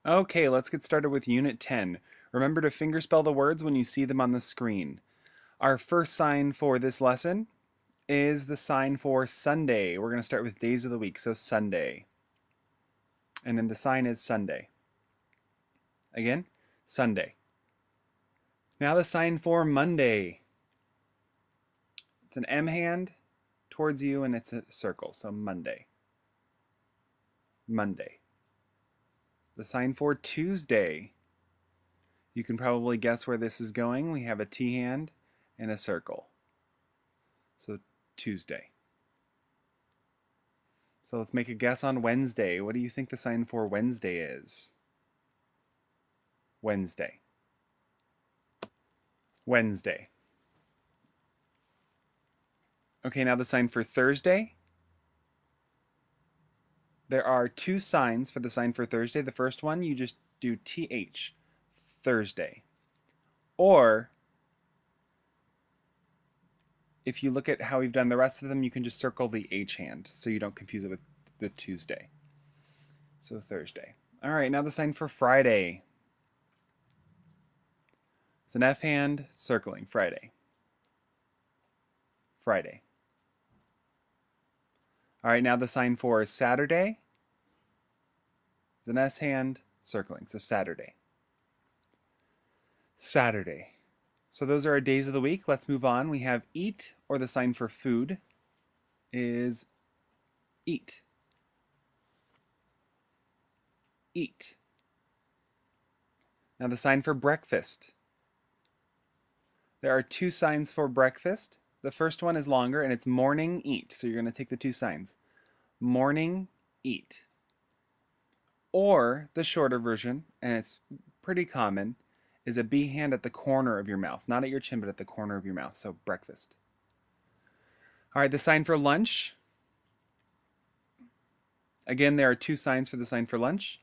Okay, let's get started with Unit 10. Remember to fingerspell the words when you see them on the screen. Our first sign for this lesson is the sign for Sunday. We're going to start with days of the week, so Sunday. And then the sign is Sunday. Again, Sunday. Now the sign for Monday. It's an M hand towards you and it's a circle, so Monday. Monday. The sign for Tuesday. You can probably guess where this is going. We have a T hand and a circle. So Tuesday. So let's make a guess on Wednesday. What do you think the sign for Wednesday is? Wednesday. Wednesday. Okay, now the sign for Thursday. There are two signs for the sign for Thursday. The first one, you just do TH, Thursday. Or if you look at how we've done the rest of them, you can just circle the H hand so you don't confuse it with the Tuesday. So Thursday. All right, now the sign for Friday. It's an F hand circling Friday. Friday. All right, now the sign for Saturday is an S hand circling, so Saturday. Saturday. So those are our days of the week. Let's move on. We have eat, or the sign for food is eat. Eat. Now the sign for breakfast. There are two signs for breakfast. The first one is longer and it's morning eat. So you're going to take the two signs. Morning eat. Or the shorter version, and it's pretty common, is a B hand at the corner of your mouth. Not at your chin, but at the corner of your mouth. So breakfast. All right, the sign for lunch. Again, there are two signs for the sign for lunch.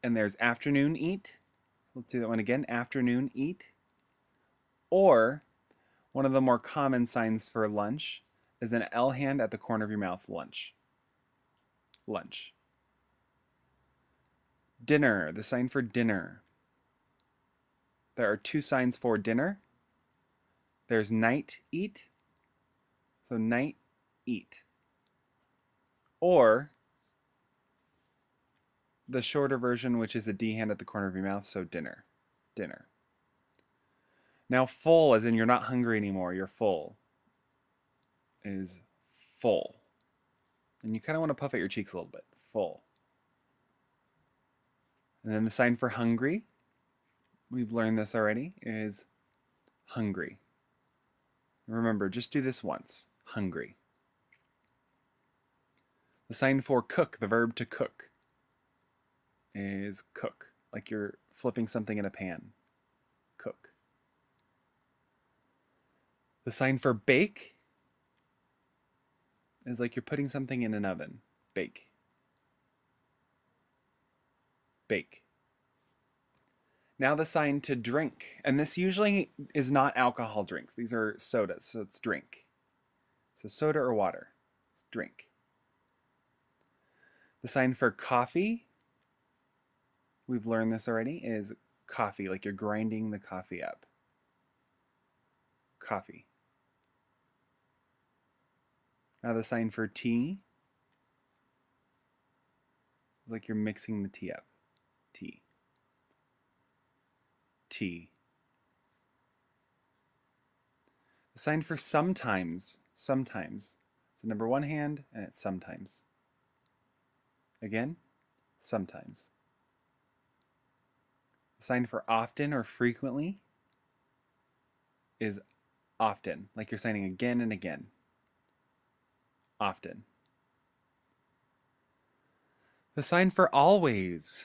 And there's afternoon eat. Let's do that one again. Afternoon eat. Or one of the more common signs for lunch is an L hand at the corner of your mouth. Lunch. Lunch. Dinner. The sign for dinner. There are two signs for dinner. There's night eat. So night eat. Or the shorter version, which is a D hand at the corner of your mouth. So dinner. Dinner. Now full, as in you're not hungry anymore, you're full, is full. And you kind of want to puff out your cheeks a little bit. Full. And then the sign for hungry, we've learned this already, is hungry. Remember, just do this once. Hungry. The sign for cook, the verb to cook, is cook. Like you're flipping something in a pan. Cook. The sign for bake is like you're putting something in an oven. Bake. Bake. Now the sign to drink. And this usually is not alcohol drinks. These are sodas, so it's drink. So soda or water. It's drink. The sign for coffee, we've learned this already, is coffee, like you're grinding the coffee up. Coffee. Now the sign for tea, is like you're mixing the tea up. Tea. Tea. The sign for sometimes, sometimes. It's a number one hand and it's sometimes. Again, sometimes. The sign for often or frequently is often, like you're signing again and again. Often. The sign for always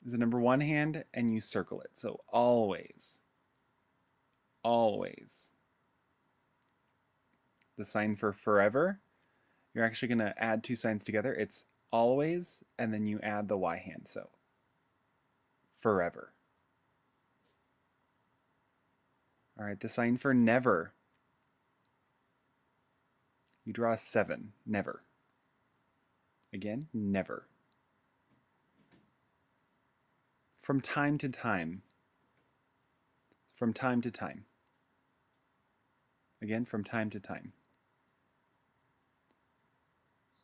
is a number one hand and you circle it. So always. Always. The sign for forever, you're actually going to add two signs together. It's always, and then you add the Y hand. So forever. All right, the sign for never. You draw a 7. Never. Again, never. from time to time. From time to time. Again, from time to time.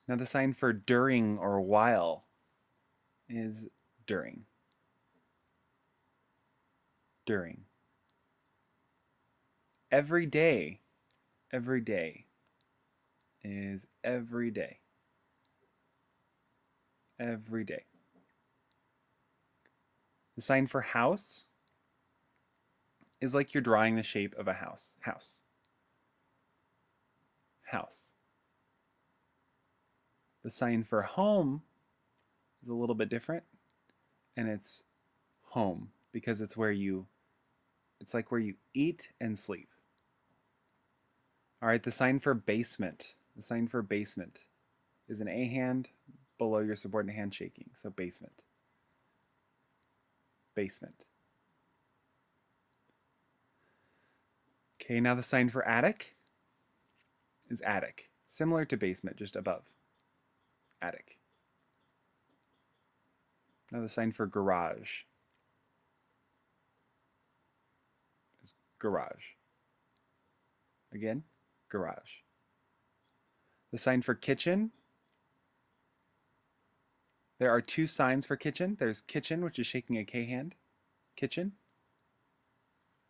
Now the sign for during or while is during. During. Every day. Every day is every day. Every day. The sign for house is like you're drawing the shape of a house. House. House. The sign for home is a little bit different, and it's home because it's like where you eat and sleep. All right, the sign for basement. The sign for basement is an A hand below your subordinate hand shaking. So basement. Basement. Okay, now the sign for attic is attic. Similar to basement, just above. Attic. Now the sign for garage is garage. Again, garage. The sign for kitchen, there are two signs for kitchen. There's kitchen, which is shaking a K hand, kitchen,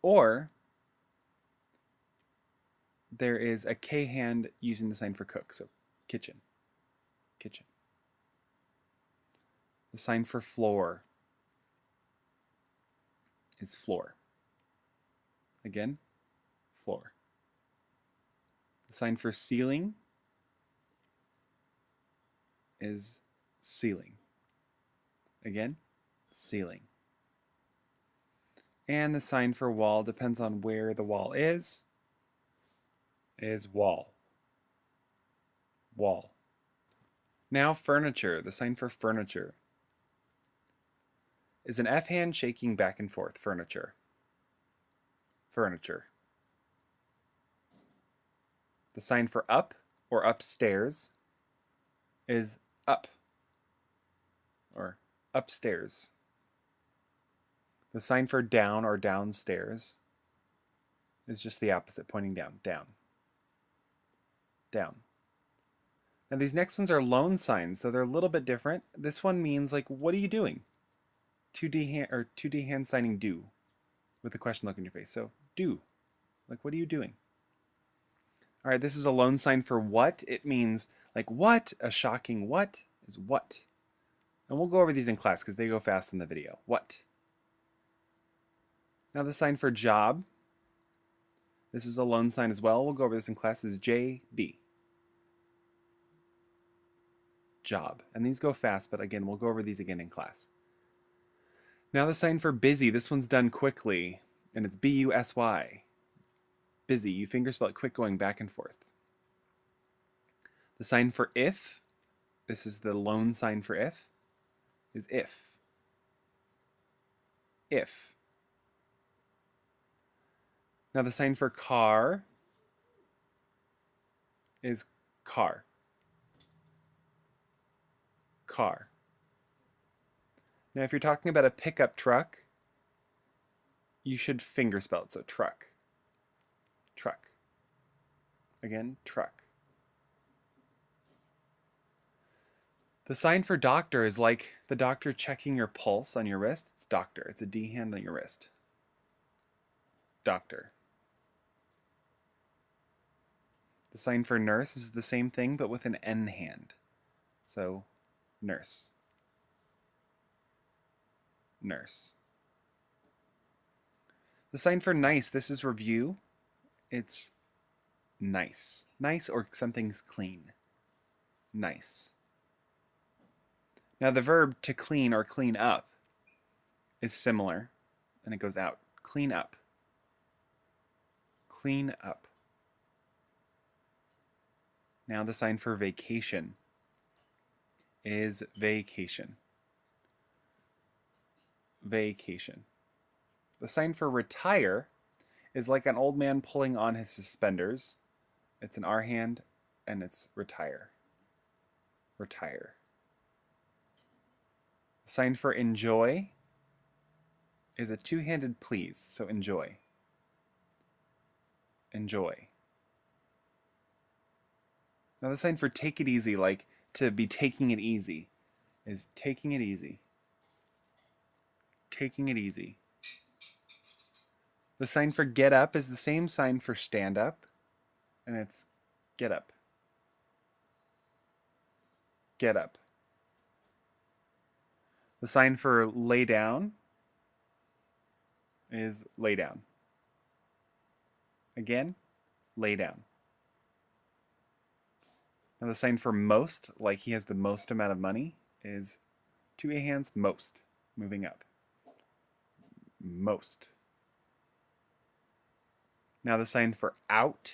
or there is a K hand using the sign for cook, so kitchen, kitchen. The sign for floor is floor. Again, floor. The sign for ceiling is ceiling. Again, ceiling. And the sign for wall depends on where the wall is wall. Wall. Now furniture, the sign for furniture is an F hand shaking back and forth, furniture. Furniture. The sign for up or upstairs is up or upstairs. The sign for down or downstairs is just the opposite, pointing down, down, down. Now these next ones are loan signs, so they're a little bit different. This one means like, what are you doing? 2D hand signing do with a question look in your face. So do, like what are you doing? All right, this is a loan sign for what. It means like what, a shocking what is what. And we'll go over these in class because they go fast in the video. What? Now the sign for job, this is a loan sign as well. We'll go over this in class, is JB. Job. And these go fast, but again, we'll go over these again in class. Now the sign for busy, this one's done quickly, and it's B-U-S-Y. Busy, you fingerspell it quick going back and forth. The sign for if, this is the loan sign for if, is if. If. Now the sign for car is car. Car. Now if you're talking about a pickup truck, you should fingerspell it, so truck. Truck. Again, truck. The sign for doctor is like the doctor checking your pulse on your wrist. It's doctor. It's a D hand on your wrist. Doctor. The sign for nurse is the same thing, but with an N hand. So, nurse. Nurse. The sign for nice, this is review. It's nice. Nice or something's clean. Nice. Now the verb to clean or clean up is similar, and it goes out. Clean up. Clean up. Now the sign for vacation is vacation. Vacation. The sign for retire is like an old man pulling on his suspenders. It's an R hand, and it's retire. Retire. The sign for enjoy is a two-handed please, so enjoy. Enjoy. Now the sign for take it easy, like to be taking it easy, is taking it easy. Taking it easy. The sign for get up is the same sign for stand up, and it's get up. Get up. The sign for lay down is lay down. Again, lay down. Now the sign for most, like he has the most amount of money, is two hands, most, moving up. Most. Now the sign for out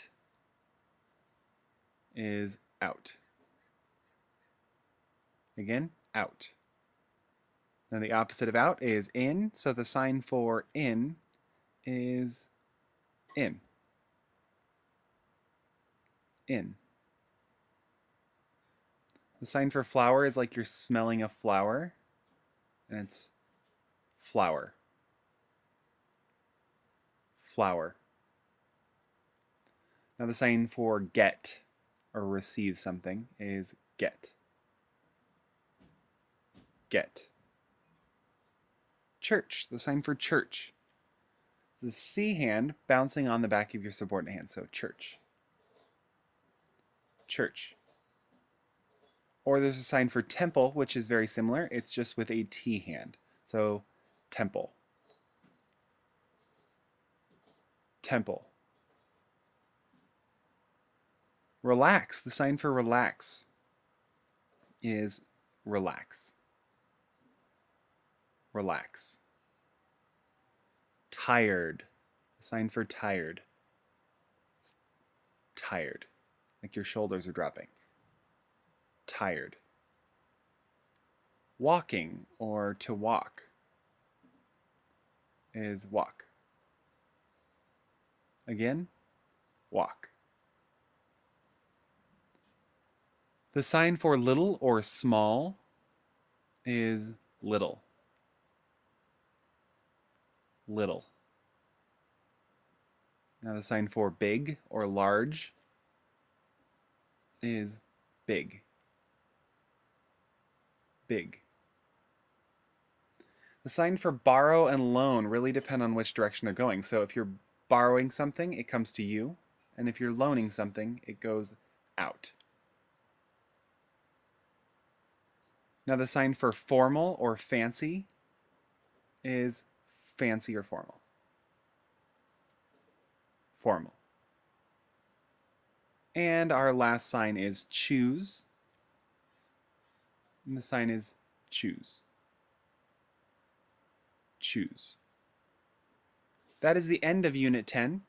is out. Again, out. Now the opposite of out is in, so the sign for in is in. In. The sign for flower is like you're smelling a flower, and it's flower. Flower. Now the sign for get or receive something is get. Get. Church, the sign for church. The C hand bouncing on the back of your subordinate hand, so church. Church. Or there's a sign for temple, which is very similar. It's just with a T hand. So temple. Temple. Relax, the sign for relax is relax. Relax. Tired, the sign for tired. Tired, like your shoulders are dropping. Tired. Walking, or to walk, is walk. Again, walk. The sign for little or small is little. Little. Now the sign for big or large is big. Big. The sign for borrow and loan really depend on which direction they're going. So if you're borrowing something, it comes to you. And if you're loaning something, it goes out. Now the sign for formal or fancy is fancy or formal. Formal. And our last sign is choose. And the sign is choose. Choose. That is the end of Unit 10.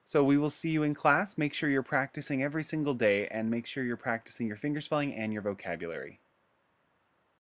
So we will see you in class. Make sure you're practicing every single day and make sure you're practicing your fingerspelling and your vocabulary.